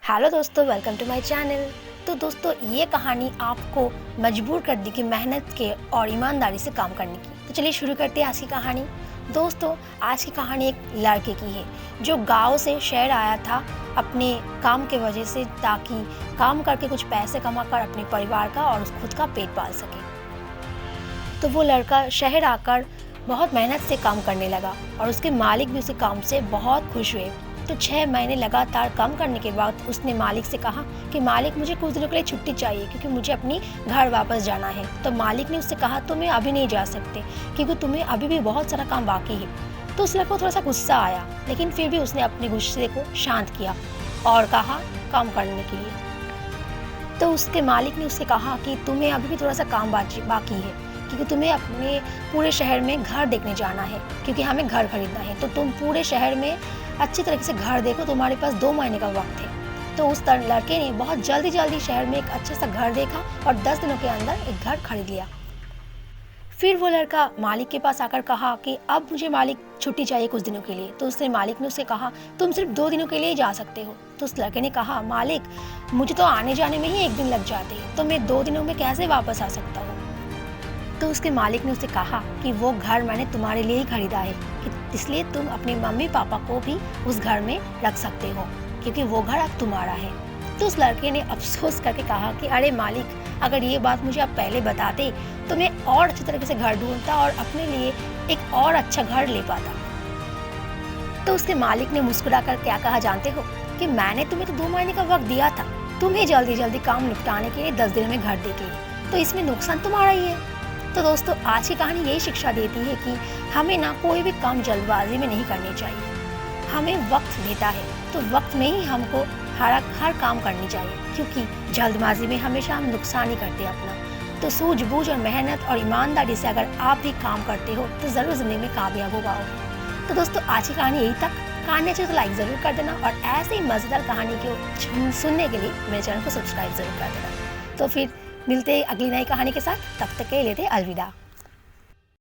Hello दोस्तों, welcome to my channel. तो दोस्तों, ये कहानी आपको मजबूर कर देगी मेहनत के और ईमानदारी से काम करने की। तो चलिए शुरू करते हैं आज की कहानी। दोस्तों, आज की कहानी एक लड़के की है जो गांव से शहर आया था अपने काम के वजह से, ताकि काम करके कुछ पैसे कमाकर अपने परिवार का और खुद का पेट पाल सके। तो वो लड़का शहर आकर बहुत मेहनत से काम करने लगा और उसके मालिक भी उसके काम से बहुत खुश हुए। तो 6 महीने लगातार काम करने के बाद उसने मालिक से कहा कि मालिक, मुझे कुछ दिनों के लिए छुट्टी चाहिए क्योंकि मुझे अपनी घर वापस जाना है। तो मालिक ने उससे कहा, तुम्हें अभी नहीं जा सकते क्योंकि तुम्हें अभी भी बहुत सारा काम बाकी है। तो उस लड़के को थोड़ा सा गुस्सा आया, लेकिन फिर भी उसने अपने गुस्से को शांत किया और कहा काम करने के लिए। तो उसके मालिक ने उससे कहा कि तुम्हें अभी भी थोड़ा सा काम बाकी है क्योंकि तुम्हें अपने पूरे शहर में घर देखने जाना है, क्योंकि हमें घर खरीदना है। तो तुम पूरे शहर में अच्छी तरीके से घर देखो, तुम्हारे पास 2 महीने का वक्त है। तो उस लड़के ने बहुत जल्दी शहर में एक अच्छा सा घर देखा और 10 दिनों के अंदर एक घर खरीद लिया। फिर वो लड़का मालिक के पास आकर कहा कि अब मुझे मालिक छुट्टी चाहिए कुछ दिनों के लिए। तो उसने मालिक ने उससे कहा, तुम सिर्फ 2 दिनों के लिए ही जा सकते हो। तो उस लड़के ने कहा, मालिक, मुझे तो आने जाने में ही 1 दिन लग जाते हैं, तो मैं 2 दिनों में कैसे वापस आ सकता हूँ। तो उसके मालिक ने उससे कहा कि वो घर मैंने तुम्हारे लिए ही खरीदा है, इसलिए तुम अपने मम्मी पापा को भी उस घर में रख सकते हो क्योंकि वो घर अब तुम्हारा है। तो उस लड़के ने अफसोस करके कहा कि अरे मालिक, अगर ये बात मुझे आप पहले बताते तो मैं और अच्छी तरीके से घर ढूंढता और अपने लिए एक और अच्छा घर ले पाता। तो उसके मालिक ने मुस्कुरा कर क्या कहा जानते हो, कि मैंने तुम्हें तो 2 महीने का वक्त दिया था, तुम्हें जल्दी काम निपटाने के लिए 10 दिन में घर दे के, तो इसमें नुकसान तुम्हारा ही है। तो दोस्तों, आज की कहानी यही शिक्षा देती है कि हमें ना कोई भी काम जल्दबाजी में नहीं करनी चाहिए। हमें वक्त देता है तो वक्त में ही हमको हर काम करनी चाहिए, क्योंकि जल्दबाजी में हमेशा हम नुकसान ही करते हैं अपना। तो सूझबूझ और मेहनत और ईमानदारी से अगर आप भी काम करते हो तो ज़रूर ज़िंदगी में कामयाब हो पाओगे। तो दोस्तों, आज की कहानी यही तक। कहानी अच्छी तो लाइक ज़रूर कर देना और ऐसे ही मज़ेदार कहानी को सुनने के लिए मेरे चैनल को सब्सक्राइब ज़रूर कर देना। तो फिर मिलते हैं अगली नई कहानी के साथ, तब तक के लिए लेते अलविदा।